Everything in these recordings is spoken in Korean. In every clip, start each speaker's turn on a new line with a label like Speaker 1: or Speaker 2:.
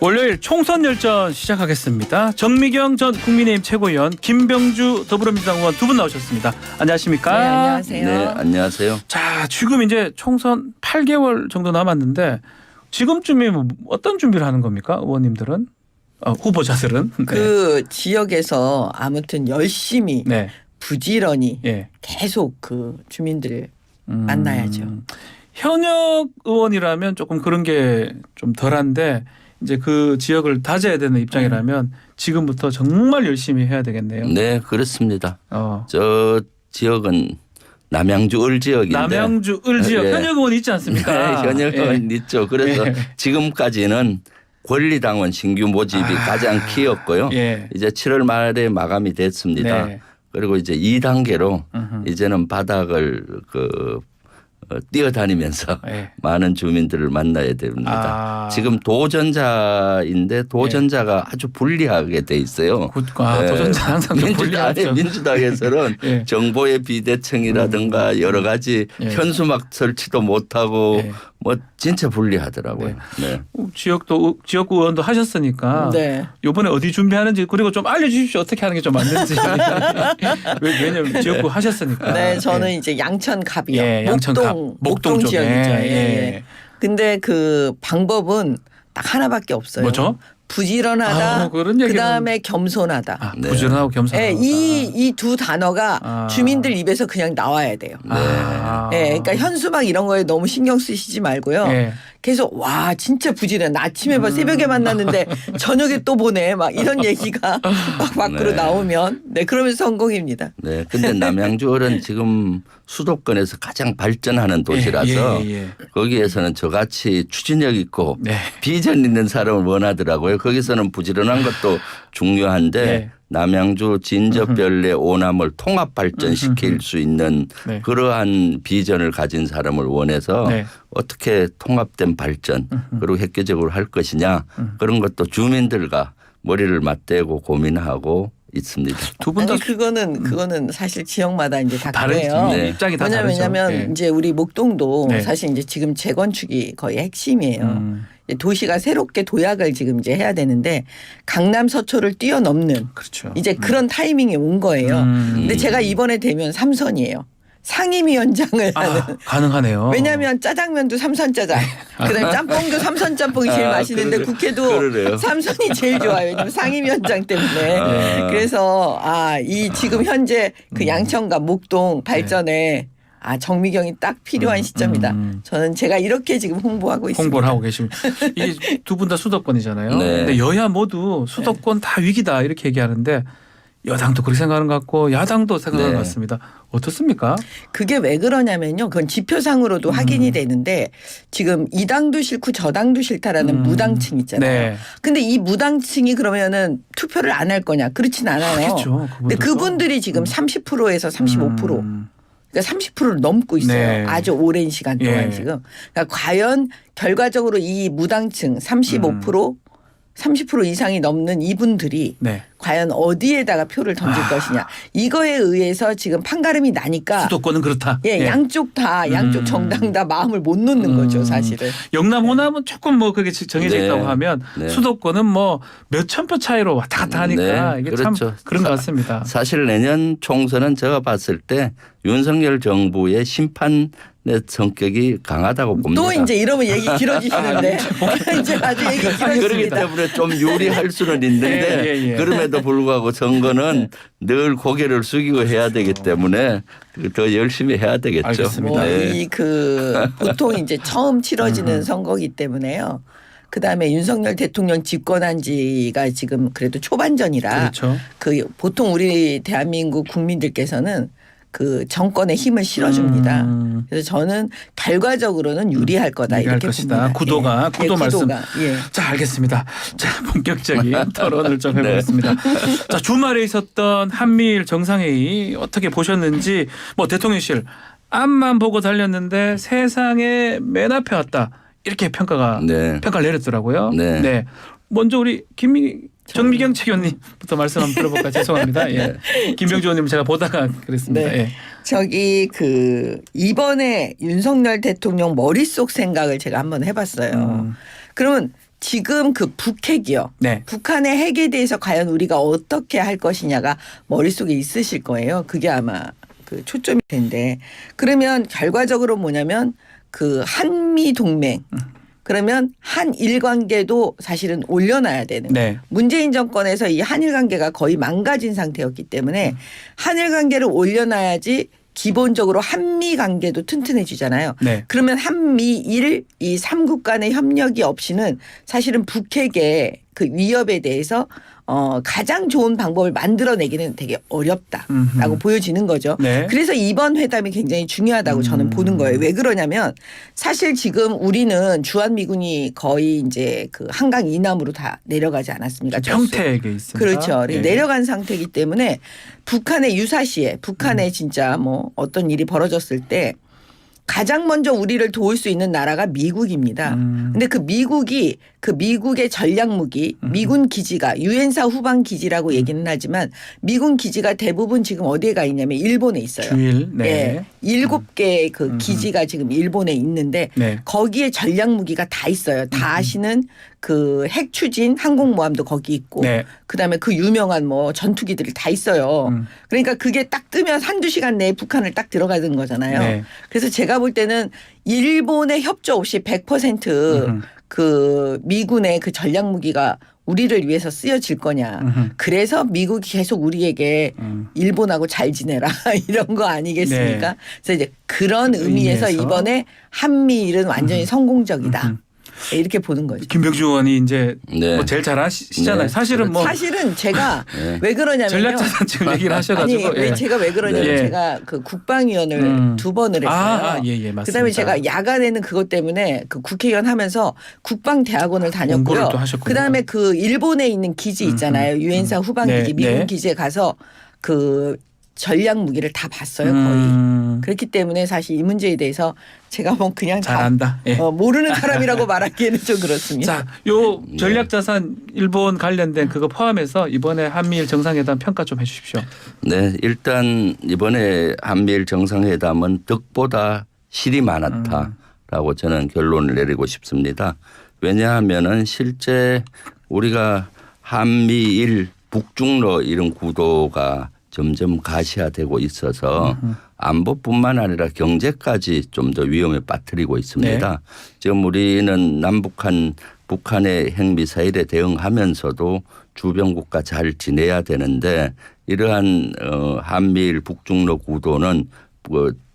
Speaker 1: 월요일 총선 열전 시작하겠습니다. 정미경 전 국민의힘 최고위원, 김병주 더불어민주당 의원 두 분 나오셨습니다. 안녕하십니까?
Speaker 2: 네, 안녕하세요.
Speaker 3: 네, 안녕하세요.
Speaker 1: 자, 지금 이제 총선 8개월 정도 남았는데 지금쯤이면 어떤 준비를 하는 겁니까? 의원님들은? 후보자들은?
Speaker 2: 그 지역에서 아무튼 열심히
Speaker 1: 네.
Speaker 2: 부지런히
Speaker 1: 예.
Speaker 2: 계속 그 주민들을 만나야죠.
Speaker 1: 현역 의원이라면 조금 그런 게 좀 덜한데 이제 그 지역을 다져야 되는 입장이라면 지금부터 정말 열심히 해야 되겠네요.
Speaker 3: 네, 그렇습니다. 저 지역은 남양주 을 지역인데.
Speaker 1: 남양주 을 지역
Speaker 3: 예.
Speaker 1: 현역 의원 있지 않습니까?
Speaker 3: 네, 현역 의원 있죠. 그래서
Speaker 1: 예.
Speaker 3: 지금까지는 권리당원 신규 모집이 가장 키였고요.
Speaker 1: 예.
Speaker 3: 이제 7월 말에 마감이 됐습니다.
Speaker 1: 네.
Speaker 3: 그리고 이제 2단계로 이제는 바닥을 뛰어다니면서
Speaker 1: 예.
Speaker 3: 많은 주민들을 만나야 됩니다.
Speaker 1: 아.
Speaker 3: 지금 도전자인데 도전자가 아주 불리하게 돼 있어요.
Speaker 1: 도전자 항상 좀 불리하죠.
Speaker 3: 민주당에서는
Speaker 1: 예.
Speaker 3: 정보의 비대칭이라든가 여러 가지
Speaker 1: 예.
Speaker 3: 현수막 설치도 못하고
Speaker 1: 예.
Speaker 3: 뭐 진짜 불리하더라고요. 네.
Speaker 1: 지역구 의원도 하셨으니까
Speaker 2: 네.
Speaker 1: 이번에 어디 준비하는지 그리고 좀 알려주십시오. 어떻게 하는 게 좀 맞는지. 왜냐하면 지역구 하셨으니까.
Speaker 2: 네, 저는 이제 양천갑이요.
Speaker 1: 예, 양천갑.
Speaker 2: 목동
Speaker 1: 쪽에.
Speaker 2: 지역이죠. 예.
Speaker 1: 예.
Speaker 2: 근데 그 방법은 딱 하나밖에 없어요.
Speaker 1: 뭐죠?
Speaker 2: 부지런하다.
Speaker 1: 그런 얘기는-
Speaker 2: 그다음에 겸손하다.
Speaker 3: 네.
Speaker 1: 부지런하고 겸손하다.
Speaker 2: 네, 이 두 단어가
Speaker 1: 아.
Speaker 2: 주민들 입에서 그냥 나와야 돼요.
Speaker 1: 아.
Speaker 2: 네, 그러니까 현수막 이런 거에 너무 신경 쓰시지 말고요.
Speaker 1: 예.
Speaker 2: 계속 와 진짜 부지런. 아침에 새벽에 만났는데 저녁에 또 보내. 막 이런 얘기가 막 밖으로
Speaker 3: 네.
Speaker 2: 나오면 그러면서 성공입니다.
Speaker 3: 네. 근데 남양주을은 지금 수도권에서 가장 발전하는 도시라서
Speaker 1: 예, 예.
Speaker 3: 거기에서는 저같이 추진력 있고
Speaker 1: 네.
Speaker 3: 비전 있는 사람을 원하더라고요. 거기서는 부지런한 것도 중요한데
Speaker 1: 네.
Speaker 3: 남양주 진저별내 오남을 통합 발전시킬 수 있는
Speaker 1: 네.
Speaker 3: 그러한 비전을 가진 사람을 원해서
Speaker 1: 네.
Speaker 3: 어떻게 통합된 발전 그리고 획기적으로 할 것이냐 그런 것도 주민들과 머리를 맞대고 고민하고 있습니다.
Speaker 1: 두 분 다
Speaker 2: 아니 그거는 사실 지역마다 이제 다
Speaker 1: 다르죠.
Speaker 2: 그래요.
Speaker 3: 네.
Speaker 1: 입장이 다 다르죠.
Speaker 2: 왜냐면
Speaker 1: 예.
Speaker 2: 이제 우리 목동도
Speaker 1: 네.
Speaker 2: 사실 이제 지금 재건축이 거의 핵심이에요. 이제 도시가 새롭게 도약을 지금 이제 해야 되는데 강남 서초를 뛰어넘는
Speaker 1: 그렇죠.
Speaker 2: 이제 그런 타이밍이 온 거예요. 근데 제가 이번에 되면 삼선이에요. 상임위원장을 하는.
Speaker 1: 가능하네요.
Speaker 2: 왜냐하면 짜장면도 삼선짜장, 그다음에 짬뽕도 삼선짬뽕이 제일 맛있는데 국회도
Speaker 3: 그러네요.
Speaker 2: 삼선이 제일 좋아요. 왜냐하면 상임위원장 때문에. 그래서 이 지금 현재 그 양천과 목동 발전에 정미경이 딱 필요한 시점이다. 저는 제가 이렇게 지금 홍보하고 있습니다.
Speaker 1: 홍보를 하고 계십니다. 이 두 분 다 수도권이잖아요.
Speaker 3: 네.
Speaker 1: 근데 여야 모두 수도권 다 위기다 이렇게 얘기하는데 여당도 그렇게 생각하는 것 같고 야당도 생각하는
Speaker 3: 네.
Speaker 1: 것 같습니다. 어떻습니까?
Speaker 2: 그게 왜 그러냐면요. 그건 지표상으로도 확인이 되는데 지금 이 당도 싫고 저 당도 싫다라는 무당층 있잖아요.
Speaker 1: 네.
Speaker 2: 근데 이 무당층이 그러면은 투표를 안 할 거냐? 그렇진 않아요.
Speaker 1: 하겠죠.
Speaker 2: 근데 그분들이 지금 30%에서 35%. 그러니까 30%를 넘고 있어요.
Speaker 1: 네.
Speaker 2: 아주 오랜 시간 동안
Speaker 1: 예.
Speaker 2: 지금. 그러니까 과연 결과적으로 이 무당층 30% 이상이 넘는 이분들이
Speaker 1: 네.
Speaker 2: 과연 어디에다가 표를 던질 것이냐. 이거에 의해서 지금 판가름이 나니까
Speaker 1: 수도권은 그렇다.
Speaker 2: 예, 양쪽 정당 다 마음을 못 놓는 거죠, 사실은.
Speaker 1: 영남 호남은 조금 뭐 그게 정해져
Speaker 3: 네.
Speaker 1: 있다고 하면
Speaker 3: 네.
Speaker 1: 수도권은 뭐 몇천 표 차이로 왔다 갔다 하니까
Speaker 3: 네,
Speaker 1: 이게
Speaker 3: 그렇죠.
Speaker 1: 참 그런 것 같습니다.
Speaker 3: 사실 내년 총선은 제가 봤을 때 윤석열 정부의 심판의 성격이 강하다고 봅니다.
Speaker 2: 또 이제 이러면 얘기 길어지시는데 이제 아주 얘기
Speaker 3: 그렇기
Speaker 2: 길어집니다.
Speaker 3: 때문에 좀 유리할 수는 있는데
Speaker 1: 예, 예.
Speaker 3: 그럼에도 불구하고 선거는 늘 고개를 숙이고 해야 되기 때문에 더 열심히 해야 되겠죠.
Speaker 1: 알겠습니다.
Speaker 3: 네.
Speaker 2: 보통 이제 처음 치러지는 선거기 때문에요. 그다음에 윤석열 대통령 집권한 지가 지금 그래도 초반전이라
Speaker 1: 그렇죠.
Speaker 2: 보통 우리 대한민국 국민들께서는 그 정권에 힘을 실어줍니다. 그래서 저는 결과적으로는 유리할 거다
Speaker 1: 유리할
Speaker 2: 이렇게
Speaker 1: 것이다.
Speaker 2: 봅니다.
Speaker 1: 구도 말씀.
Speaker 2: 구도가. 예.
Speaker 1: 자, 알겠습니다. 자, 본격적인 토론을 좀 해보겠습니다. 자, 주말에 있었던 한미일 정상회의 어떻게 보셨는지 뭐 대통령실 앞만 보고 달렸는데 세상에 맨 앞에 왔다 이렇게 평가를 내렸더라고요.
Speaker 3: 네.
Speaker 1: 먼저 우리 정미경 최고위원님부터 말씀 한번 들어볼까 죄송합니다. 예. 김병주 의원님 제가 보다가 그랬습니다.
Speaker 2: 네.
Speaker 1: 예.
Speaker 2: 이번에 윤석열 대통령 머릿속 생각을 제가 한번 해봤어요. 그러면 지금 그 북핵이요.
Speaker 1: 네.
Speaker 2: 북한의 핵에 대해서 과연 우리가 어떻게 할 것이냐가 머릿속에 있으실 거예요. 그게 아마 그 초점일 텐데. 그러면 결과적으로 뭐냐면 그 한미 동맹 그러면 한일 관계도 사실은 올려놔야 되는 거예요.
Speaker 1: 네.
Speaker 2: 문재인 정권에서 이 한일 관계가 거의 망가진 상태였기 때문에 한일 관계를 올려놔야지 기본적으로 한미 관계도 튼튼해지잖아요.
Speaker 1: 네.
Speaker 2: 그러면 한미일 이 3국 간의 협력이 없이는 사실은 북핵의 그 위협에 대해서 가장 좋은 방법을 만들어내기는 되게 어렵다라고 보여지는 거죠.
Speaker 1: 네.
Speaker 2: 그래서 이번 회담이 굉장히 중요하다고 저는 보는 거예요. 왜 그러냐면 사실 지금 우리는 주한미군이 거의 이제 그 한강 이남으로 다 내려가지 않았습니까?
Speaker 1: 평택에 있습니다.
Speaker 2: 그렇죠.
Speaker 1: 예.
Speaker 2: 내려간 상태이기 때문에 북한의 유사시에 북한에 진짜 뭐 어떤 일이 벌어졌을 때 가장 먼저 우리를 도울 수 있는 나라가 미국입니다. 근데 그 미국의 전략 무기, 미군 기지가 유엔사 후방 기지라고 얘기는 하지만 미군 기지가 대부분 지금 어디에 가 있냐면 일본에 있어요.
Speaker 1: 주일. 네.
Speaker 2: 예. 7개의 그 기지가 지금 일본에 있는데
Speaker 1: 네.
Speaker 2: 거기에 전략 무기가 다 있어요. 다 아시는 그 핵 추진 항공모함도 거기 있고
Speaker 1: 네.
Speaker 2: 그다음에 그 유명한 뭐 전투기들이 다 있어요. 그러니까 그게 딱 뜨면 한두 시간 내에 북한을 딱 들어가는 거잖아요.
Speaker 1: 네.
Speaker 2: 그래서 제가 볼 때는 일본의 협조 없이 100%그 미군의 그 전략 무기가 우리를 위해서 쓰여질 거냐. 그래서 미국이 계속 우리에게 일본하고 잘 지내라 이런 거 아니겠습니까?
Speaker 1: 네.
Speaker 2: 그래서 이제 그런 의미에서 이번에 한미일은 완전히 성공적이다. 이렇게 보는 거죠.
Speaker 1: 김병주 의원이 이제
Speaker 3: 네.
Speaker 1: 뭐 제일 잘 아시잖아요.
Speaker 3: 네.
Speaker 1: 사실은 뭐
Speaker 2: 사실은 제가
Speaker 3: 네.
Speaker 2: 왜 그러냐면요.
Speaker 1: 전략자산 지금 얘기를 하셔가지고
Speaker 2: 아니, 제가 왜 그러냐면
Speaker 1: 네.
Speaker 2: 제가 그 국방위원을 2번을 했어요.
Speaker 1: 예, 맞습니다.
Speaker 2: 그다음에 제가 야간에는 그것 때문에 그 국회의원 하면서 국방대학원을 다녔고요.
Speaker 1: 공부를 또 하셨군요.
Speaker 2: 그다음에 그 일본에 있는 기지 있잖아요. 유엔사 후방
Speaker 1: 네,
Speaker 2: 기지, 미군
Speaker 1: 네.
Speaker 2: 기지에 가서 그 전략 무기를 다 봤어요. 거의. 그렇기 때문에 사실 이 문제에 대해서 제가 뭐 그냥 다
Speaker 1: 잘한다. 예.
Speaker 2: 모르는 사람이라고 말하기에는 좀 그렇습니다.
Speaker 1: 자, 요 전략자산 일본 관련된 그거 포함해서 이번에 한미일 정상회담 평가 좀 해주십시오.
Speaker 3: 네, 일단 이번에 한미일 정상회담은 득보다 실이 많았다라고 저는 결론을 내리고 싶습니다. 왜냐하면은 실제 우리가 한미일 북중러 이런 구도가 점점 가시화되고 있어서 안보뿐만 아니라 경제까지 좀 더 위험에 빠뜨리고 있습니다.
Speaker 1: 네.
Speaker 3: 지금 우리는 남북한 북한의 핵미사일에 대응하면서도 주변국가 잘 지내야 되는데 이러한 한미일 북중러 구도는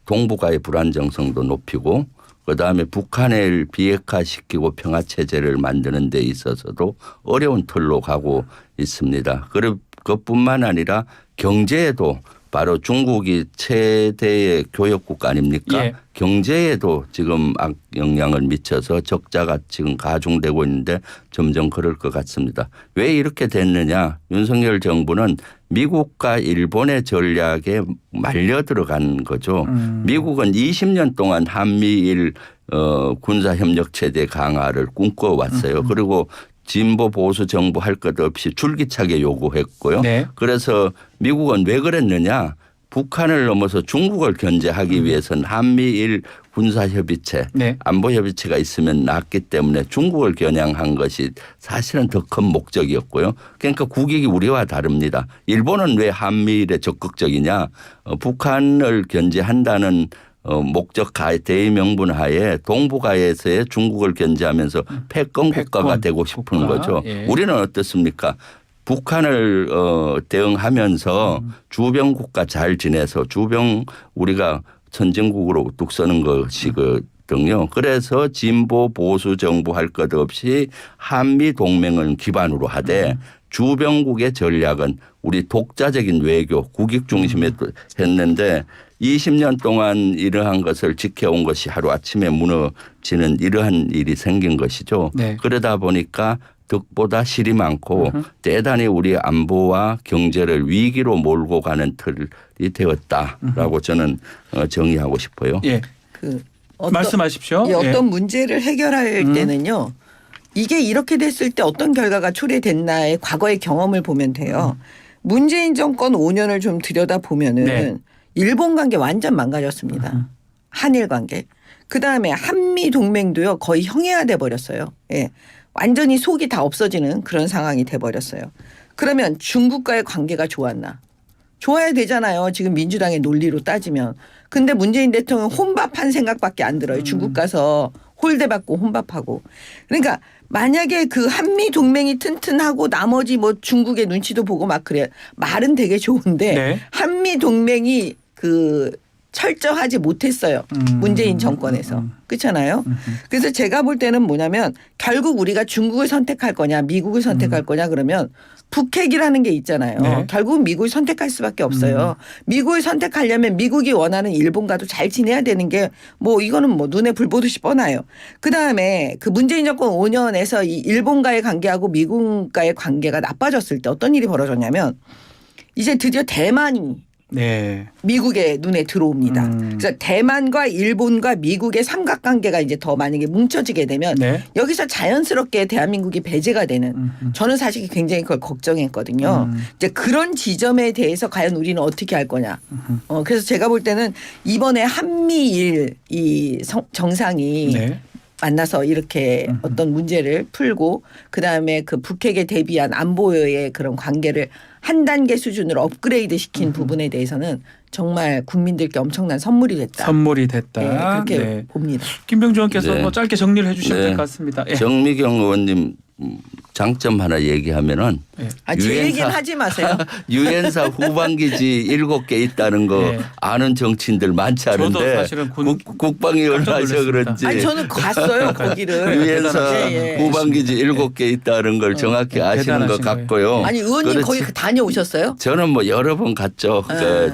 Speaker 3: 동북아의 불안정성도 높이고 그다음에 북한을 비핵화시키고 평화체제를 만드는 데 있어서도 어려운 틀로 가고 있습니다. 그것뿐만 아니라 경제에도 바로 중국이 최대의 교역국 아닙니까?
Speaker 1: 예.
Speaker 3: 경제에도 지금 악영향을 미쳐서 적자가 지금 가중되고 있는데 점점 그럴 것 같습니다. 왜 이렇게 됐느냐? 윤석열 정부는 미국과 일본의 전략에 말려 들어간 거죠. 미국은 20년 동안 한미일 군사협력 체제 강화를 꿈꿔왔어요. 그리고 진보 보수 정부 할 것 없이 줄기차게 요구했고요.
Speaker 1: 네.
Speaker 3: 그래서 미국은 왜 그랬느냐. 북한을 넘어서 중국을 견제하기 위해서는 한미일 군사협의체,
Speaker 1: 네.
Speaker 3: 안보협의체가 있으면 낫기 때문에 중국을 겨냥한 것이 사실은 더 큰 목적이었고요. 그러니까 국익이 우리와 다릅니다. 일본은 왜 한미일에 적극적이냐. 북한을 견제한다는 목적 대의명분 하에 동북아에서의 중국을 견제하면서 패권 국가가 되고 싶은 거죠.
Speaker 1: 예.
Speaker 3: 우리는 어떻습니까? 북한을 대응하면서 주변 국가 잘 지내서 주변 우리가 선진국으로 우뚝 서는 것이거든요. 그래서 진보 보수 정부 할 것 없이 한미 동맹을 기반으로 하되 주변국의 전략은 우리 독자적인 외교 국익 중심에 했는데 20년 동안 이러한 것을 지켜온 것이 하루아침에 무너지는 이러한 일이 생긴 것이죠.
Speaker 1: 네.
Speaker 3: 그러다 보니까 득보다 실이 많고 대단히 우리 안보와 경제를 위기로 몰고 가는 틀이 되었다라고 저는 정의하고 싶어요.
Speaker 1: 예. 말씀하십시오.
Speaker 2: 예, 어떤 문제를 해결할 때는요. 이게 이렇게 됐을 때 어떤 결과가 초래됐나의 과거의 경험을 보면 돼요. 문재인 정권 5년을 좀 들여다보면은
Speaker 1: 네.
Speaker 2: 일본 관계 완전 망가졌습니다. 한일 관계. 그다음에 한미 동맹도요. 거의 형해화돼 버렸어요. 예. 완전히 속이 다 없어지는 그런 상황이 돼버렸어요. 그러면 중국과의 관계가 좋았나? 좋아야 되잖아요. 지금 민주당의 논리로 따지면. 근데 문재인 대통령은 혼밥한 생각밖에 안 들어요. 중국 가서 홀대받고 혼밥하고. 그러니까 만약에 그 한미 동맹이 튼튼하고 나머지 뭐 중국의 눈치도 보고 막 그래. 말은 되게 좋은데
Speaker 1: 네.
Speaker 2: 한미 동맹이 그 철저하지 못했어요. 문재인 정권에서. 그렇잖아요. 그래서 제가 볼 때는 뭐냐면 결국 우리가 중국을 선택할 거냐 미국을 선택할 거냐 그러면 북핵이라는 게 있잖아요.
Speaker 1: 네.
Speaker 2: 결국 미국을 선택할 수밖에 없어요. 미국을 선택하려면 미국이 원하는 일본과도 잘 지내야 되는 게 뭐 이거는 뭐 눈에 불 보듯이 뻔해요. 그다음에 그 문재인 정권 5년에서 이 일본과의 관계하고 미국과의 관계가 나빠졌을 때 어떤 일이 벌어졌냐면 이제 드디어 대만이
Speaker 1: 네.
Speaker 2: 미국의 눈에 들어옵니다. 그래서 대만과 일본과 미국의 삼각관계가 이제 더 만약에 뭉쳐지게 되면
Speaker 1: 네.
Speaker 2: 여기서 자연스럽게 대한민국이 배제가 되는 저는 사실 굉장히 그걸 걱정했거든요. 이제 그런 지점에 대해서 과연 우리는 어떻게 할 거냐. 그래서 제가 볼 때는 이번에 한미일 이 정상이
Speaker 1: 네.
Speaker 2: 만나서 이렇게 어떤 문제를 풀고 그다음에 그 북핵에 대비한 안보의 그런 관계를 한 단계 수준으로 업그레이드 시킨 부분에 대해서는 정말 국민들께 엄청난 선물이 됐다.
Speaker 1: 선물이 됐다.
Speaker 2: 네, 그렇게
Speaker 1: 네.
Speaker 2: 봅니다.
Speaker 1: 김병주 의원께서
Speaker 3: 네.
Speaker 1: 뭐 짧게 정리를 해주셔야
Speaker 3: 네.
Speaker 1: 될 것 같습니다. 예.
Speaker 3: 정미경 의원님 장점 하나 얘기하면은
Speaker 2: 아, 제 얘기는 하지 마세요.
Speaker 3: 유엔사 후방기지 7개 있다는 거
Speaker 1: 네.
Speaker 3: 아는 정치인들 많지
Speaker 1: 저도
Speaker 3: 않은데
Speaker 1: 사실은
Speaker 3: 국방위원
Speaker 1: 깜짝
Speaker 3: 하셔
Speaker 1: 놀랐습니다.
Speaker 3: 그런지
Speaker 2: 아니 저는 갔어요 거기를.
Speaker 3: 유엔사
Speaker 2: 예, 예.
Speaker 3: 후방기지 7개 있다는 걸 정확히 아시는 것
Speaker 1: 대단하신
Speaker 3: 같고요.
Speaker 2: 아니 의원님
Speaker 3: 그렇지.
Speaker 2: 거기 다녀오셨어요?
Speaker 3: 저는 뭐 여러 번 갔죠.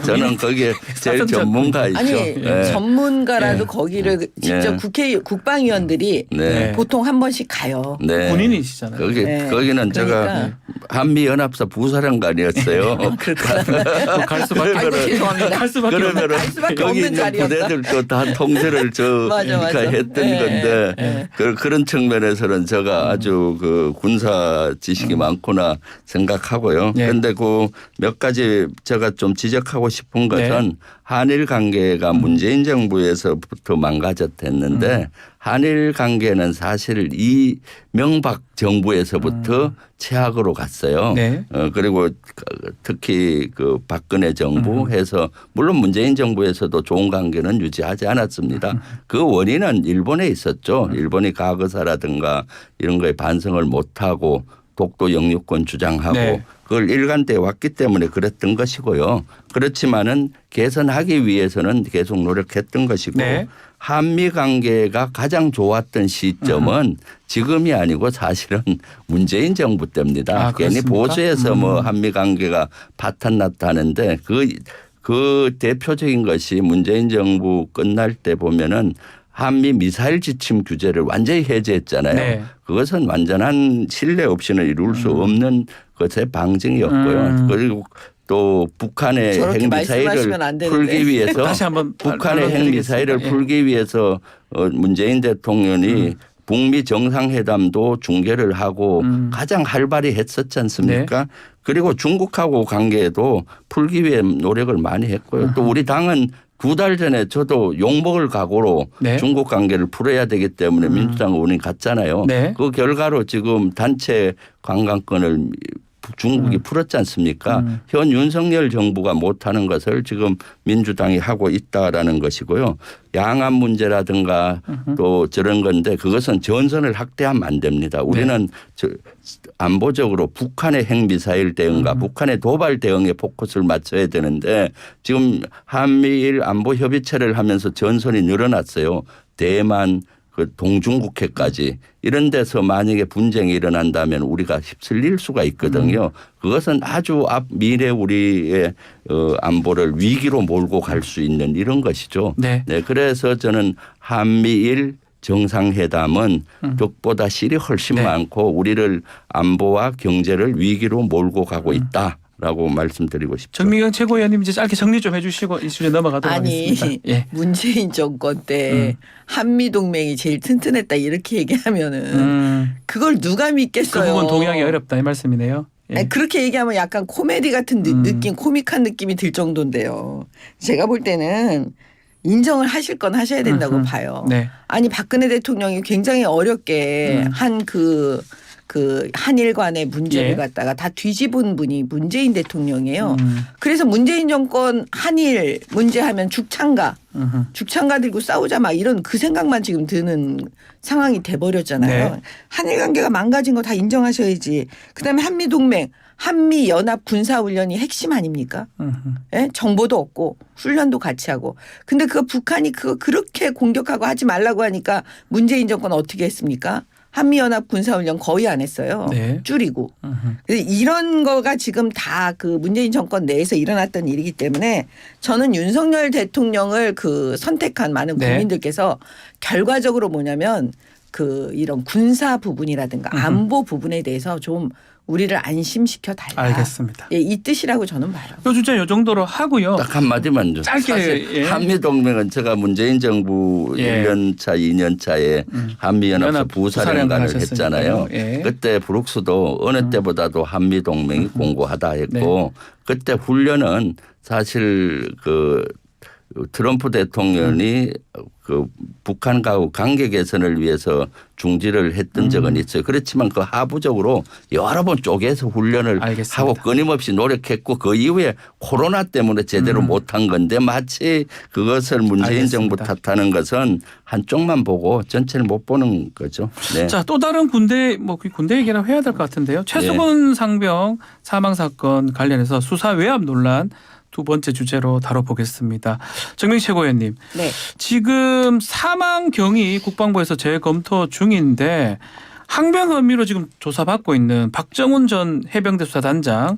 Speaker 3: 저는 거기에 제일
Speaker 1: 사전적
Speaker 3: 전문가이죠.
Speaker 2: 아니
Speaker 3: 네.
Speaker 2: 전문가라도
Speaker 1: 예.
Speaker 2: 거기를 직접
Speaker 3: 예.
Speaker 2: 국방위원들이
Speaker 3: 네.
Speaker 2: 보통 한 번씩 가요.
Speaker 3: 네.
Speaker 1: 군인이시잖아요.
Speaker 2: 네.
Speaker 3: 거기는 제가
Speaker 2: 그러니까.
Speaker 3: 한미연합사 부사령관이었어요.
Speaker 2: 그렇구나.
Speaker 1: 갈 수밖에
Speaker 2: 아이고, 죄송합니다.
Speaker 1: 갈 수밖에 없는
Speaker 3: 그러면은
Speaker 2: 갈 수밖에
Speaker 3: 거기
Speaker 2: 없는
Speaker 3: 있는
Speaker 2: 자리였다.
Speaker 3: 부대들도 다 통제를
Speaker 2: 맞아, 맞아.
Speaker 3: 했던
Speaker 2: 예,
Speaker 3: 건데
Speaker 2: 예.
Speaker 3: 그런 측면에서는 제가 아주 그 군사 지식이 많구나 생각하고요.
Speaker 1: 예.
Speaker 3: 그런데 그 몇 가지 제가 좀 지적하고 싶은 것은
Speaker 1: 네.
Speaker 3: 한일 관계가 문재인 정부에서부터 망가졌댔는데 한일 관계는 사실 이명박 정부에서부터 최악으로 갔어요.
Speaker 1: 네.
Speaker 3: 그리고 특히 그 박근혜 정부 해서 물론 문재인 정부에서도 좋은 관계는 유지하지 않았습니다. 그 원인은 일본에 있었죠. 일본이 과거사라든가 이런 거에 반성을 못하고 독도 영유권 주장하고
Speaker 1: 네.
Speaker 3: 그걸 일관되어 왔기 때문에 그랬던 것이고요. 그렇지만은 개선하기 위해서는 계속 노력했던 것이고
Speaker 1: 네.
Speaker 3: 한미 관계가 가장 좋았던 시점은 지금이 아니고 사실은 문재인 정부 때입니다.
Speaker 1: 아,
Speaker 3: 괜히
Speaker 1: 그렇습니까?
Speaker 3: 보수해서 뭐 한미 관계가 파탄났다 하는데 그 대표적인 것이 문재인 정부 끝날 때 보면은 한미 미사일 지침 규제를 완전히 해제했잖아요.
Speaker 1: 네.
Speaker 3: 그것은 완전한 신뢰 없이는 이룰 수 없는 것의 방증이었고요. 그리고 또 북한의
Speaker 2: 저렇게 말씀하시면 안
Speaker 3: 핵미사일을
Speaker 2: 되는데.
Speaker 3: 풀기 위해서
Speaker 1: 다시 한번
Speaker 3: 북한의 핵미사일을
Speaker 1: 예.
Speaker 3: 풀기 위해서 문재인 대통령이 북미 정상회담도 중계를 하고 가장 활발히 했었지 않습니까?
Speaker 1: 네.
Speaker 3: 그리고 중국하고 관계도 풀기 위해 노력을 많이 했고요. 또 우리 당은 2달 전에 저도 욕먹을 각오로
Speaker 1: 네.
Speaker 3: 중국 관계를 풀어야 되기 때문에 민주당 의원이 갔잖아요.
Speaker 1: 네.
Speaker 3: 그 결과로 지금 단체 관광권을 중국이 풀었지 않습니까? 현 윤석열 정부가 못하는 것을 지금 민주당이 하고 있다라는 것이고요. 양안 문제라든가 또 저런 건데 그것은 전선을 확대하면 안 됩니다. 우리는 안보적으로 북한의 핵미사일 대응과 북한의 도발 대응에 포커스를 맞춰야 되는데 지금 한미일 안보 협의체를 하면서 전선이 늘어났어요. 대만 그 동중국해까지 이런 데서 만약에 분쟁이 일어난다면 우리가 휩쓸릴 수가 있거든요. 그것은 아주 앞 미래 우리의 안보를 위기로 몰고 갈 수 있는 이런 것이죠.
Speaker 1: 네.
Speaker 3: 네, 그래서 저는 한미일 정상회담은 덕보다 실이 훨씬
Speaker 1: 네.
Speaker 3: 많고 우리를 안보와 경제를 위기로 몰고 가고 있다라고 말씀드리고 싶죠.
Speaker 1: 정미경 최고위원님 이제 짧게 정리 좀 해주시고 이 주제 넘어가도록
Speaker 2: 아니
Speaker 1: 하겠습니다. 예.
Speaker 2: 문재인 정권 때 한미 동맹이 제일 튼튼했다 이렇게 얘기하면은 그걸 누가
Speaker 1: 그
Speaker 2: 믿겠어요.
Speaker 1: 부분 동의하기 어렵다 이 말씀이네요. 예.
Speaker 2: 아니, 그렇게 얘기하면 약간 코미디 같은 느낌, 코믹한 느낌이 들 정도인데요. 제가 볼 때는 인정을 하실 건 하셔야 된다고 봐요.
Speaker 1: 네.
Speaker 2: 아니 박근혜 대통령이 굉장히 어렵게 한 그 한일 간의 문제를
Speaker 1: 예.
Speaker 2: 갖다가 다 뒤집은 분이 문재인 대통령이에요. 그래서 문재인 정권 한일 문제하면 죽창가 들고 싸우자 막 이런 그 생각만 지금 드는 상황이 돼버렸잖아요.
Speaker 1: 네.
Speaker 2: 한일 관계가 망가진 거 다 인정하셔야지. 그다음에 한미동맹, 한미연합 군사훈련이 핵심 아닙니까? 예? 정보도 없고 훈련도 같이 하고. 근데 그거 북한이 그거 그렇게 공격하고 하지 말라고 하니까 문재인 정권 어떻게 했습니까? 한미연합 군사훈련 거의 안 했어요.
Speaker 1: 네.
Speaker 2: 줄이고. 그래서 이런 거가 지금 다 그 문재인 정권 내에서 일어났던 일이기 때문에 저는 윤석열 대통령을 그 선택한 많은
Speaker 1: 네.
Speaker 2: 국민들께서 결과적으로 뭐냐면 그 이런 군사 부분이라든가 안보 부분에 대해서 좀 우리를 안심시켜 달라.
Speaker 1: 알겠습니다.
Speaker 2: 예, 이 뜻이라고 저는 봐요.
Speaker 1: 요 주제 요 정도로 하고요.
Speaker 3: 딱 한마디만 좀.
Speaker 1: 짧게,
Speaker 3: 사실
Speaker 1: 예.
Speaker 3: 한미동맹은 제가 문재인 정부
Speaker 1: 예.
Speaker 3: 1년 차, 2년 차에 한미연합사
Speaker 1: 연합
Speaker 3: 부사령관을
Speaker 1: 부사령관
Speaker 3: 했잖아요.
Speaker 1: 예.
Speaker 3: 그때 브룩스도 어느 때보다도 한미동맹이 공고하다 했고 그때 훈련은 사실 그 트럼프 대통령이 그 북한과 관계 개선을 위해서 중지를 했던 적은 있어요. 그렇지만 그 하부적으로 여러 번 쪼개서 훈련을
Speaker 1: 알겠습니다.
Speaker 3: 하고 끊임없이 노력했고 그 이후에 코로나 때문에 제대로 못한 건데 마치 그것을 문재인
Speaker 1: 알겠습니다.
Speaker 3: 정부 탓하는 것은 한쪽만 보고 전체를 못 보는 거죠. 네.
Speaker 1: 자, 또 다른 군대 군대 얘기나 해야 될 것 같은데요. 최수근 상병 사망 사건 관련해서 수사 외압 논란 두 번째 주제로 다뤄보겠습니다. 정명 최고위원님.
Speaker 2: 네.
Speaker 1: 지금 사망 경위 국방부에서 재검토 중인데 항변 혐의로 지금 조사받고 있는 박정훈 전 해병대 수사단장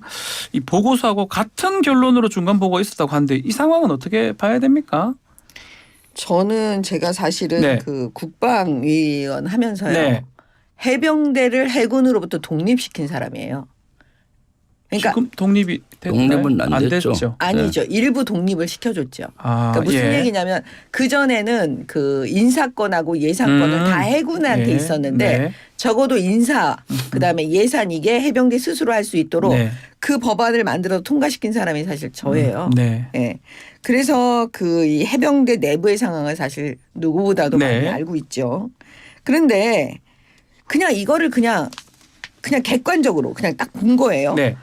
Speaker 1: 이 보고서하고 같은 결론으로 중간 보고가 있었다고 하는데 이 상황은 어떻게 봐야 됩니까?
Speaker 2: 저는 제가 사실은
Speaker 1: 네.
Speaker 2: 그 국방위원 하면서요.
Speaker 1: 네.
Speaker 2: 해병대를 해군으로부터 독립시킨 사람이에요. 그러니까
Speaker 1: 지금 독립이 됐나요?
Speaker 3: 독립은 안 됐죠.
Speaker 2: 아니죠. 일부 독립을 시켜줬죠.
Speaker 1: 아,
Speaker 2: 그러니까 무슨
Speaker 1: 예.
Speaker 2: 얘기냐면 그전에는 그 인사권하고 예산권을 다 해군한테
Speaker 1: 예.
Speaker 2: 있었는데
Speaker 1: 네.
Speaker 2: 적어도 인사 그다음에 예산 이게 해병대 스스로 할 수 있도록
Speaker 1: 네.
Speaker 2: 그 법안을 만들어 통과시킨 사람이 사실 저예요.
Speaker 1: 네.
Speaker 2: 예. 그래서 그 이 해병대 내부의 상황을 사실 누구보다도
Speaker 1: 네.
Speaker 2: 많이 알고 있죠. 그런데 그냥 이거를 그냥 객관적으로 그냥 딱 본 거예요.
Speaker 1: 네.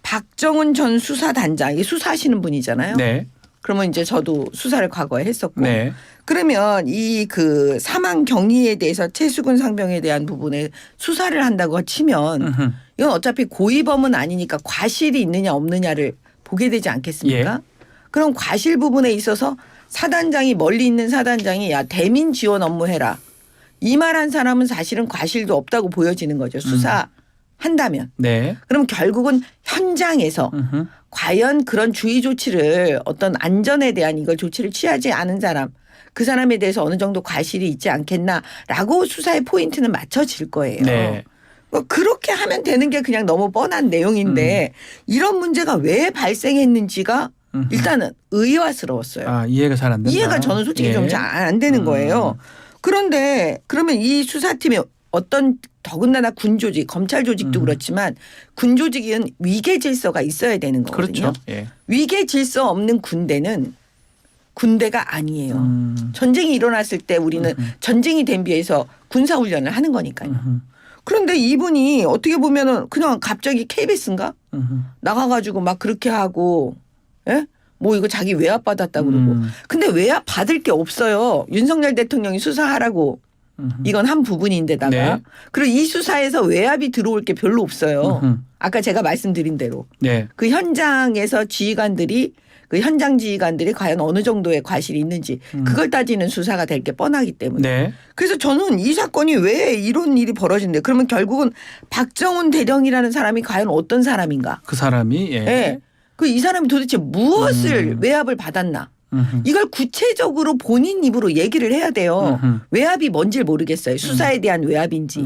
Speaker 2: 박정훈 전 수사단장, 이게 수사하시는 분이잖아요.
Speaker 1: 네.
Speaker 2: 그러면 이제 저도 수사를 과거에 했었고.
Speaker 1: 네.
Speaker 2: 그러면 이 그 사망 경위에 대해서 최수근 상병에 대한 부분에 수사를 한다고 치면 이건 어차피 고의범은 아니니까 과실이 있느냐 없느냐를 보게 되지 않겠습니까? 그럼 과실 부분에 있어서 사단장이 멀리 있는 사단장이 야 대민 지원 업무 해라. 이 말한 사람은 사실은 과실도 없다고 보여지는 거죠. 수사한다면.
Speaker 1: 네.
Speaker 2: 그럼 결국은 현장에서 과연 그런 주의 조치를 어떤 안전에 대한 이걸 조치를 취하지 않은 사람 그 사람에 대해서 어느 정도 과실이 있지 않겠나라고 수사의 포인트는 맞춰질 거예요.
Speaker 1: 네.
Speaker 2: 그렇게 하면 되는 게 그냥 너무 뻔한 내용인데 이런 문제가 왜 발생했는지가 일단은 의아스러웠어요.
Speaker 1: 아, 이해가 잘 안 된다.
Speaker 2: 이해가 저는 솔직히
Speaker 1: 예.
Speaker 2: 좀 잘 안 되는 거예요. 그런데 그러면 이 수사팀이 어떤 더군다나 군 조직, 검찰 조직도 그렇지만 군 조직은 위계 질서가 있어야 되는 거거든요.
Speaker 1: 그렇죠. 예.
Speaker 2: 위계 질서 없는 군대는 군대가 아니에요. 전쟁이 일어났을 때 우리는 전쟁이 대비해서 군사 훈련을 하는 거니까요. 그런데 이분이 어떻게 보면은 그냥 갑자기 KBS인가 나가가지고 막 그렇게 하고, 예? 뭐 이거 자기 외압 받았다 그러고. 근데 외압 받을 게 없어요. 윤석열 대통령이 수사하라고. 이건 한 부분인데다가.
Speaker 1: 네.
Speaker 2: 그리고 이 수사에서 외압이 들어올 게 별로 없어요. 아까 제가 말씀드린 대로.
Speaker 1: 네.
Speaker 2: 그 현장에서 지휘관들이 그 현장 지휘관들이 과연 어느 정도의 과실이 있는지 그걸 따지는 수사가 될 게 뻔하기 때문에.
Speaker 1: 네.
Speaker 2: 그래서 저는 이 사건이 왜 이런 일이 벌어진대. 그러면 결국은 박정훈 대령이라는 사람이 과연 어떤 사람인가.
Speaker 1: 그 사람이 예.
Speaker 2: 예. 그 이 사람이 도대체 무엇을 외압을 받았나. 이걸 구체적으로 본인 입으로 얘기를 해야 돼요. 외압이 뭔지 모르겠어요. 수사에 대한 외압인지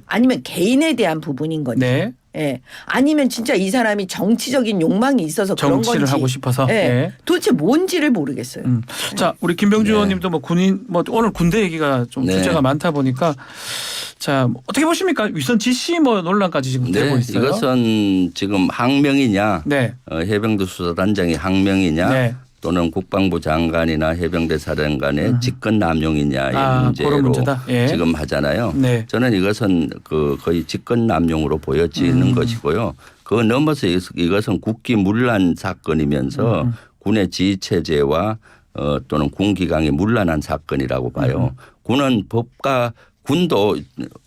Speaker 2: 아니면 개인에 대한 부분인 건지.
Speaker 1: 네.
Speaker 2: 예. 아니면 진짜 이 사람이 정치적인 욕망이 있어서 그런
Speaker 1: 정치를
Speaker 2: 건지.
Speaker 1: 하고 싶어서.
Speaker 2: 예.
Speaker 1: 예.
Speaker 2: 도대체 뭔지를 모르겠어요.
Speaker 1: 자, 우리 김병주 의원님도 뭐 군인 뭐 오늘 군대 얘기가 좀
Speaker 3: 네.
Speaker 1: 주제가 많다 보니까 자, 뭐 어떻게 보십니까? 위선 지시 뭐 논란까지 지금 되고
Speaker 3: 네,
Speaker 1: 있어요.
Speaker 3: 이것은 지금 항명이냐,
Speaker 1: 네.
Speaker 3: 해병대 수사단장이 항명이냐,
Speaker 1: 네.
Speaker 3: 또는 국방부 장관이나 해병대 사령관의 직권 남용이냐 이
Speaker 1: 그런
Speaker 3: 문제로
Speaker 1: 문제다. 예.
Speaker 3: 지금 하잖아요.
Speaker 1: 네.
Speaker 3: 저는 이것은 거의 직권 남용으로 보여지는 것이고요. 그거 넘어서 이것은 국기 문란 사건이면서 군의 지휘 체제와 또는 군기강이 문란한 사건이라고 봐요. 군은 군도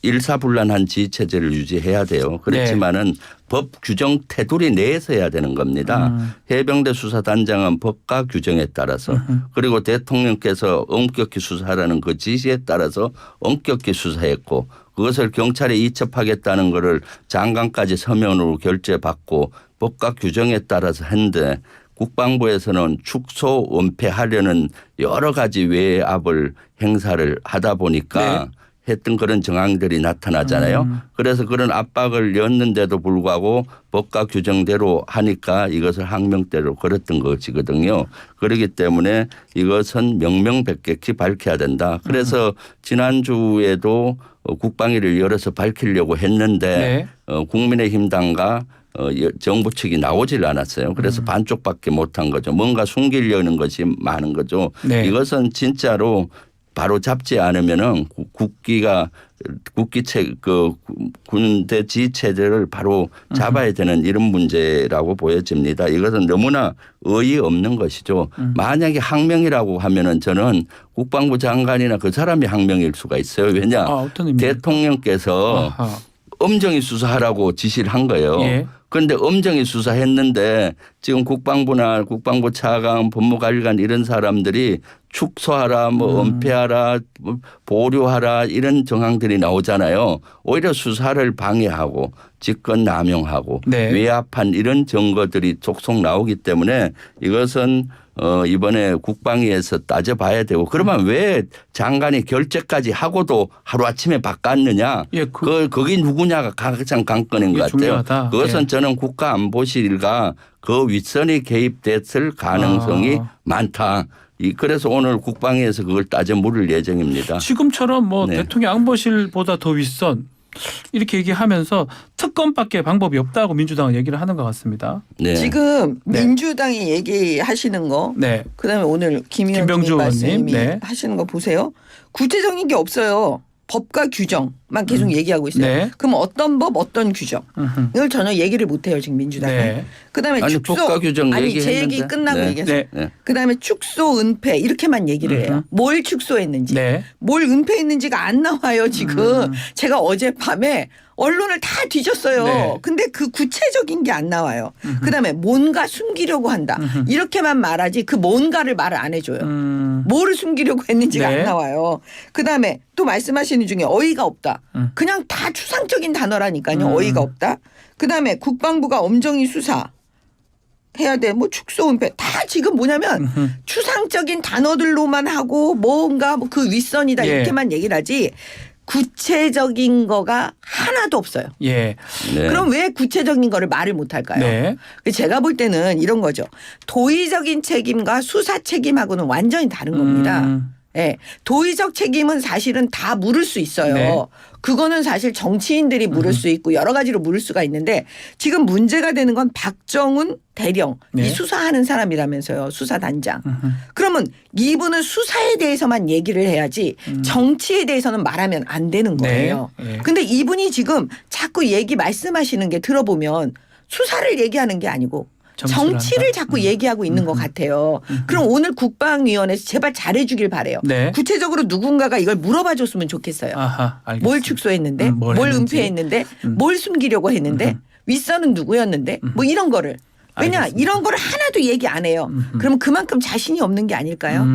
Speaker 3: 일사불란한 지휘체제를 유지해야 돼요. 그렇지만은 법 규정 테두리 내에서 해야 되는 겁니다. 해병대 수사단장은 법과 규정에 따라서 그리고 대통령께서 엄격히 수사하라는 그 지시에 따라서 엄격히 수사했고 그것을 경찰에 이첩하겠다는 것을 장관까지 서면으로 결재받고 법과 규정에 따라서 했는데 국방부에서는 축소 은폐하려는 여러 가지 외압을 행사를 하다 보니까 했던 그런 정황들이 나타나잖아요. 그래서 그런 압박을 였는데도 불구하고 법과 규정대로 하니까 이것을 항명대로 걸었던 것이거든요. 그렇기 때문에 이것은 명명백백히 밝혀야 된다. 그래서 지난주에도 국방위를 열어서 밝히려고 했는데 국민의힘 당과 정부 측이 나오질 않았어요. 그래서 반쪽밖에 못한 거죠. 뭔가 숨기려는 것이 많은 거죠. 이것은 진짜로 바로 잡지 않으면은 군대 지휘체제를 바로 잡아야 되는 이런 문제라고 보여집니다. 이것은 너무나 어이없는 것이죠. 만약에 항명이라고 하면은 저는 국방부 장관이나 그 사람이 항명일 수가 있어요. 왜냐 대통령께서 엄정히 수사하라고 지시를 한 거예요. 그런데 엄정히 수사했는데 지금 국방부나 국방부 차관, 법무관리관 이런 사람들이 축소하라, 은폐하라, 보류하라 이런 정황들이 나오잖아요. 오히려 수사를 방해하고 직권 남용하고 외압한 이런 증거들이 속속 나오기 때문에 이것은 이번에 국방위에서 따져봐야 되고 그러면 왜 장관이 결재까지 하고도 하루아침에 바꿨느냐. 거기 누구냐가 가장 관건인 것 같아요.
Speaker 1: 중요하다.
Speaker 3: 그것은 저는 국가안보실과 그 윗선이 개입됐을 가능성이 많다. 그래서 오늘 국방위에서 그걸 따져 물을 예정입니다.
Speaker 1: 지금처럼 대통령 안보실보다 더 윗선 이렇게 얘기하면서 특검밖에 방법이 없다고 민주당은 얘기를 하는 것 같습니다.
Speaker 2: 지금 민주당이 얘기하시는 거 그다음에 오늘 김병주 말씀이 하시는 거 보세요. 구체적인 게 없어요. 법과 규정만 계속 얘기하고 있어요. 그럼 어떤 법 어떤 규정 이걸 전혀 얘기를 못해요 지금 민주당은. 그다음에 축소
Speaker 3: 법과 규정
Speaker 2: 제 얘기 끝나고 얘기했어요. 그다음에 축소 은폐 이렇게만 얘기를 해요. 뭘 축소했는지 뭘 은폐했는지가 안 나와요 지금. 제가 어젯밤에 언론을 다 뒤졌어요. 근데 그 구체적인 게 안 나와요. 그다음에 뭔가 숨기려고 한다. 이렇게만 말하지 그 뭔가를 말을 안 해줘요. 뭐를 숨기려고 했는지가 안 나와요. 그다음에 또 말씀하시는 중에 어이가 없다. 그냥 다 추상적인 단어라니까요. 어이가 없다. 그다음에 국방부가 엄정히 수사. 해야 돼. 축소 은폐 다 지금 뭐냐면 추상적인 단어들로만 하고 뭔가 그 윗선이다 이렇게만 얘기를 하지 구체적인 거가 하나도 없어요. 그럼 왜 구체적인 거를 말을 못 할까요? 제가 볼 때는 이런 거죠. 도의적인 책임과 수사 책임하고는 완전히 다른 겁니다. 도의적 책임은 사실은 다 물을 수 있어요. 그거는 사실 정치인들이 물을 수 있고 여러 가지로 물을 수가 있는데 지금 문제가 되는 건 박정훈 대령 이 수사하는 사람이라면서요. 수사단장. 그러면 이분은 수사에 대해서만 얘기를 해야지 정치에 대해서는 말하면 안 되는 거예요. 근데 이분이 지금 자꾸 말씀하시는 게 들어보면 수사를 얘기하는 게 아니고 정치를 자꾸 얘기하고 있는 것 같아요. 그럼 오늘 국방위원회에서 제발 잘해주길 바래요. 구체적으로 누군가가 이걸 물어봐 줬으면 좋겠어요. 뭘 축소했는데 뭘 은폐했는데 뭘 숨기려고 했는데 윗선은 누구였는데 이런 거를. 왜냐 이런 거를 하나도 얘기 안 해요. 그럼 그만큼 자신이 없는 게 아닐까요?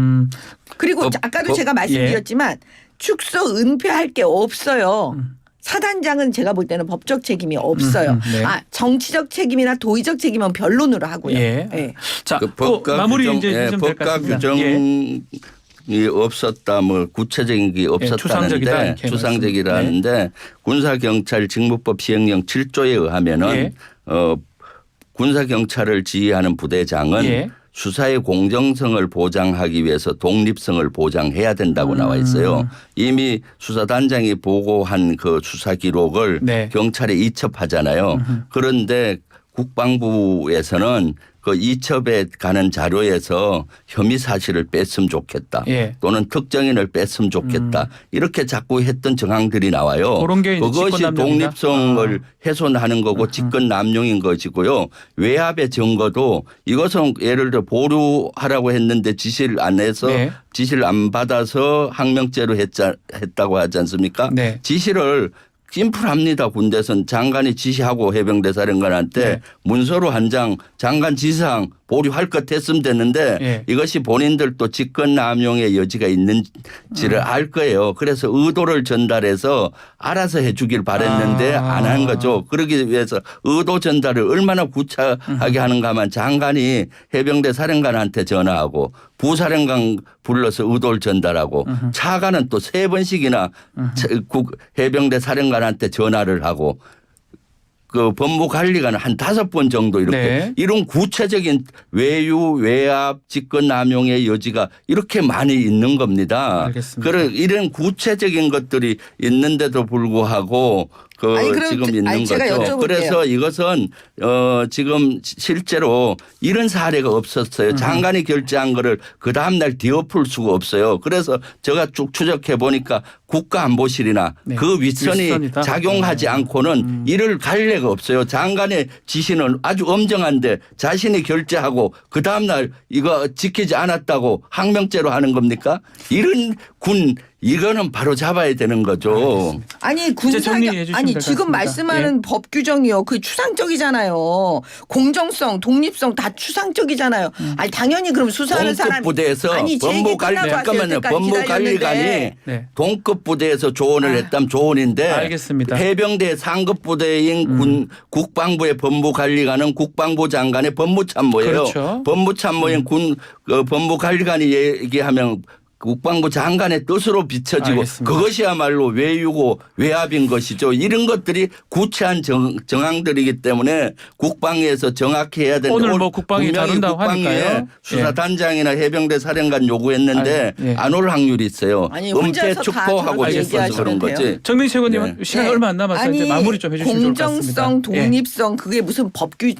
Speaker 2: 그리고 아까도 제가 말씀드렸지만 축소 은폐할 게 없어요. 사단장은 제가 볼 때는 법적 책임이 없어요. 정치적 책임이나 도의적 책임은 변론으로 하고요.
Speaker 1: 자, 마무리 이제 좀
Speaker 3: 법과 규정이 없었다, 구체적인 게 없었다는데 추상적이라는데 군사경찰 직무법 시행령 7조에 의하면은 군사경찰을 지휘하는 부대장은 수사의 공정성을 보장하기 위해서 독립성을 보장해야 된다고 나와 있어요. 이미 수사단장이 보고한 그 수사 기록을 경찰에 이첩하잖아요. 그런데 국방부에서는 그 이첩에 가는 자료에서 혐의 사실을 뺐으면 좋겠다.
Speaker 1: 예.
Speaker 3: 또는 특정인을 뺐으면 좋겠다. 이렇게 자꾸 했던 정황들이 나와요.
Speaker 1: 그런 게 이제
Speaker 3: 그것이
Speaker 1: 직권남용이다?
Speaker 3: 독립성을 훼손하는 거고 직권남용인 것이고요. 외압의 증거도 이것은 예를 들어 보류하라고 했는데 지시를 안 해서
Speaker 1: 네.
Speaker 3: 지시를 안 받아서 항명죄로 했다고 하지 않습니까?
Speaker 1: 네.
Speaker 3: 지시를 심플합니다. 군대선 장관이 지시하고 해병대 사령관한테
Speaker 1: 네.
Speaker 3: 문서로 한 장 장관 지시사항 보류할 것 했으면 됐는데
Speaker 1: 네.
Speaker 3: 이것이 본인들도 직권남용의 여지가 있는지를 알 거예요. 그래서 의도를 전달해서 알아서 해 주길 바랬는데 안 한 거죠. 그러기 위해서 의도 전달을 얼마나 구차하게 하는가 하면 장관이 해병대 사령관한테 전화하고 부사령관 불러서 의도를 전달하고 차관은 또 3번씩이나 해병대 사령관한테 전화를 하고 그 법무관리관은 한 5번 정도 이렇게
Speaker 1: 네.
Speaker 3: 이런 구체적인 외유, 외압, 직권남용의 여지가 이렇게 많이 있는 겁니다.
Speaker 1: 알겠습니다.
Speaker 3: 그런 이런 구체적인 것들이 있는데도 불구하고
Speaker 2: 아니, 그럼
Speaker 3: 지금 있는
Speaker 2: 제가
Speaker 3: 거죠.
Speaker 2: 여쭤볼게요.
Speaker 3: 그래서 이것은 지금 실제로 이런 사례가 없었어요. 장관이 결재한 거를 그 다음 날 뒤엎을 수가 없어요. 그래서 제가 쭉 추적해 보니까 국가안보실이나
Speaker 1: 네.
Speaker 3: 그 윗선이
Speaker 1: 윗선이다?
Speaker 3: 작용하지 않고는 이를 갈래가 없어요. 장관의 지시는 아주 엄정한데 자신이 결재하고 그 다음 날 이거 지키지 않았다고 항명죄로 하는 겁니까? 이런 이거는 바로 잡아야 되는 거죠.
Speaker 1: 알겠습니다.
Speaker 2: 아니
Speaker 1: 이제 정리해 주시면
Speaker 2: 아니
Speaker 1: 될것
Speaker 2: 지금
Speaker 1: 같습니다.
Speaker 2: 말씀하는 법 규정이요. 그 추상적이잖아요. 공정성, 독립성 다 추상적이잖아요. 아니 당연히 그럼 수사하는 사람
Speaker 3: 동급부대에서
Speaker 2: 아니 제 얘기 끝나고 하세요.
Speaker 3: 잠깐만요.
Speaker 2: 여태까지
Speaker 3: 법무관리관이
Speaker 2: 기다렸는데.
Speaker 1: 네.
Speaker 3: 동급부대에서 조언을 했다면 조언인데
Speaker 1: 알겠습니다.
Speaker 3: 해병대 상급부대인 국방부의 법무관리관은 국방부 장관의 법무참모예요.
Speaker 1: 그렇죠.
Speaker 3: 법무참모인 법무관리관이 얘기하면 국방부 장관의 뜻으로 비춰지고
Speaker 1: 알겠습니다.
Speaker 3: 그것이야말로 외유고 외압인 것이죠. 이런 것들이 구체한 정황들이기 때문에 국방에서 정확히 해야 되는데
Speaker 1: 오늘 뭐 국방이
Speaker 3: 분명히
Speaker 1: 다룬다고
Speaker 3: 국방에
Speaker 1: 하니까요.
Speaker 3: 수사단장이나 해병대 사령관 요구했는데
Speaker 1: 예.
Speaker 3: 안 올 확률이 있어요.
Speaker 2: 아니,
Speaker 3: 은폐
Speaker 2: 혼자서 다
Speaker 3: 축포하고
Speaker 2: 저렇게
Speaker 3: 있어서 그런
Speaker 2: 얘기하시면
Speaker 3: 거지.
Speaker 2: 돼요.
Speaker 1: 정민 최고님은
Speaker 2: 네.
Speaker 1: 시간이 얼마 안 남았어요. 이제 마무리 좀 해주시면 좋을 것 같습니다.
Speaker 2: 공정성, 독립성 그게 무슨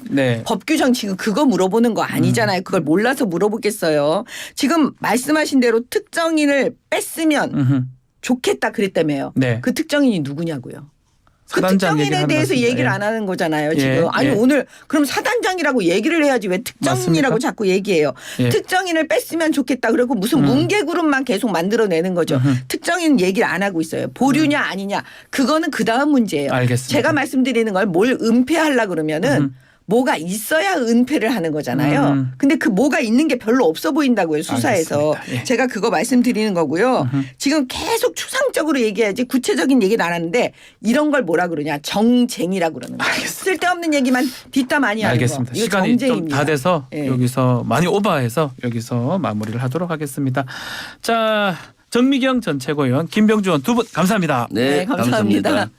Speaker 1: 네.
Speaker 2: 법 규정 지금 그거 물어보는 거 아니잖아요. 그걸 몰라서 물어보겠어요. 지금 말씀하신 대로 특정인을 뺐으면
Speaker 1: 음흠.
Speaker 2: 좋겠다 그랬다며요.
Speaker 1: 네.
Speaker 2: 그 특정인이 누구냐고요. 그
Speaker 1: 사단장 얘기를
Speaker 2: 특정인에
Speaker 1: 하는
Speaker 2: 대해서
Speaker 1: 것 같습니다.
Speaker 2: 얘기를
Speaker 1: 예.
Speaker 2: 안 하는 거잖아요.
Speaker 1: 예,
Speaker 2: 지금. 아니
Speaker 1: 예.
Speaker 2: 오늘 그럼 사단장이라고 얘기를 해야지 왜 특정인이라고
Speaker 1: 맞습니까?
Speaker 2: 자꾸 얘기해요.
Speaker 1: 예.
Speaker 2: 특정인을 뺐으면 좋겠다. 그리고 무슨 뭉개 그룹만 계속 만들어내는 거죠. 특정인 얘기를 안 하고 있어요. 보류냐 아니냐. 그거는 그 다음 문제예요.
Speaker 1: 알겠습니다.
Speaker 2: 제가 말씀드리는 걸 뭘 은폐하려고 그러면은 뭐가 있어야 은폐를 하는 거잖아요. 근데 그 뭐가 있는 게 별로 없어 보인다고요. 수사에서.
Speaker 1: 알겠습니다. 예.
Speaker 2: 제가 그거 말씀드리는 거고요. 지금 계속 추상적으로 얘기해야지 구체적인 얘기를 안 하는데 이런 걸 뭐라 그러냐. 정쟁이라고 그러는 거예요. 쓸데없는 얘기만 뒷담 많이 하는
Speaker 1: 알겠습니다.
Speaker 2: 거. 이거
Speaker 1: 시간이 좀
Speaker 2: 정쟁입니다.
Speaker 1: 다 돼서
Speaker 2: 예.
Speaker 1: 여기서 많이 오버해서 여기서 마무리를 하도록 하겠습니다. 자, 정미경 전 최고위원, 김병주 의원 두 분 감사합니다.
Speaker 2: 네, 감사합니다.